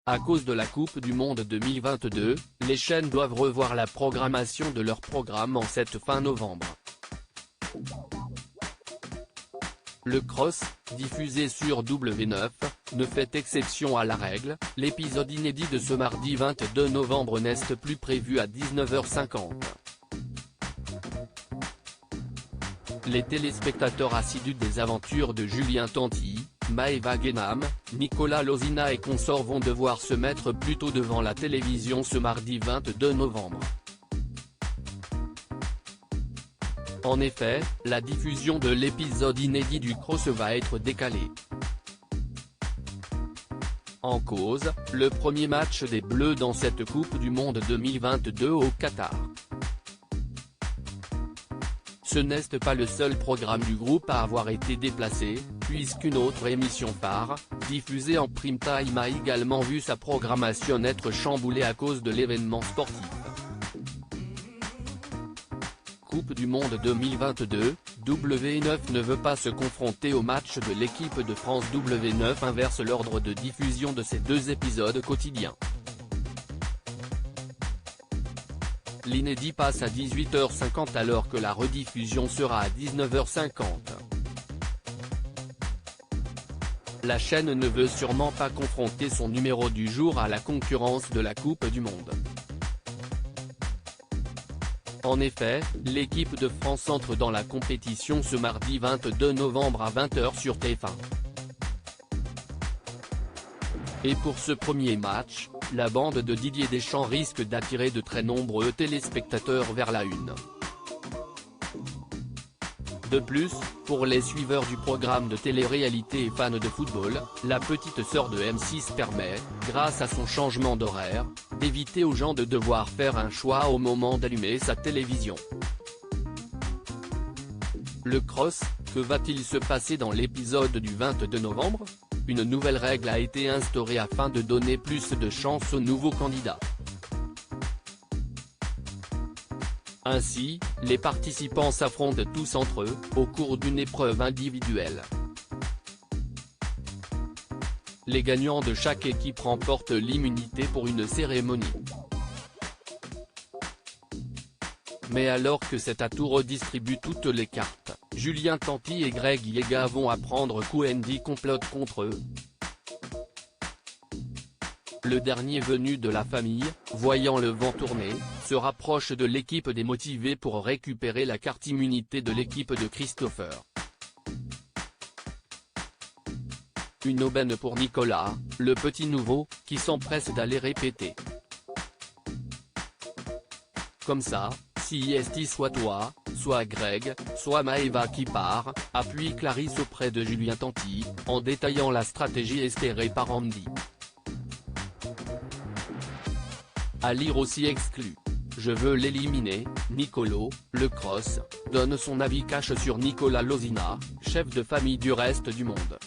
À cause de la Coupe du Monde 2022, les chaînes doivent revoir la programmation de leur programme en cette fin novembre. Le cross, diffusé sur W9, ne fait exception à la règle. L'épisode inédit de ce mardi 22 novembre n'est plus prévu à 19h50. Les téléspectateurs assidus des aventures de Julien Tanti, Maëva Guénam, Nicolas Lozina et consorts vont devoir se mettre plus tôt devant la télévision ce mardi 22 novembre. En effet, la diffusion de l'épisode inédit du cross va être décalée. En cause, le premier match des Bleus dans cette Coupe du Monde 2022 au Qatar. Ce n'est pas le seul programme du groupe à avoir été déplacé, puisqu'une autre émission phare, diffusée en prime time a également vu sa programmation être chamboulée à cause de l'événement sportif. Coupe du Monde 2022, W9 ne veut pas se confronter au match de l'équipe de France. W9 inverse l'ordre de diffusion de ces deux épisodes quotidiens. L'inédit passe à 18h50 alors que la rediffusion sera à 19h50. La chaîne ne veut sûrement pas confronter son numéro du jour à la concurrence de la Coupe du Monde. En effet, l'équipe de France entre dans la compétition ce mardi 22 novembre à 20h sur TF1. Et pour ce premier match, la bande de Didier Deschamps risque d'attirer de très nombreux téléspectateurs vers la une. De plus, pour les suiveurs du programme de télé-réalité et fans de football, la petite sœur de M6 permet, grâce à son changement d'horaire, d'éviter aux gens de devoir faire un choix au moment d'allumer sa télévision. Le cross, que va-t-il se passer dans l'épisode du 22 novembre ? Une nouvelle règle a été instaurée afin de donner plus de chance aux nouveaux candidats. Ainsi, les participants s'affrontent tous entre eux, au cours d'une épreuve individuelle. Les gagnants de chaque équipe remportent l'immunité pour une cérémonie. Mais alors que cet atout redistribue toutes les cartes, Julien Tanti et Greg Yega vont apprendre qu'Andy complote contre eux. Le dernier venu de la famille, voyant le vent tourner, se rapproche de l'équipe démotivée pour récupérer la carte immunité de l'équipe de Christopher. Une aubaine pour Nicolas, le petit nouveau, qui s'empresse d'aller répéter. Comme ça, si est soit toi, soit Greg, soit Maëva qui part, appuie Clarisse auprès de Julien Tanti, en détaillant la stratégie espérée par Andy. À lire aussi exclu. Je veux l'éliminer. Nicolo, le cross, donne son avis cash sur Nicolas Lozina, chef de famille du reste du monde.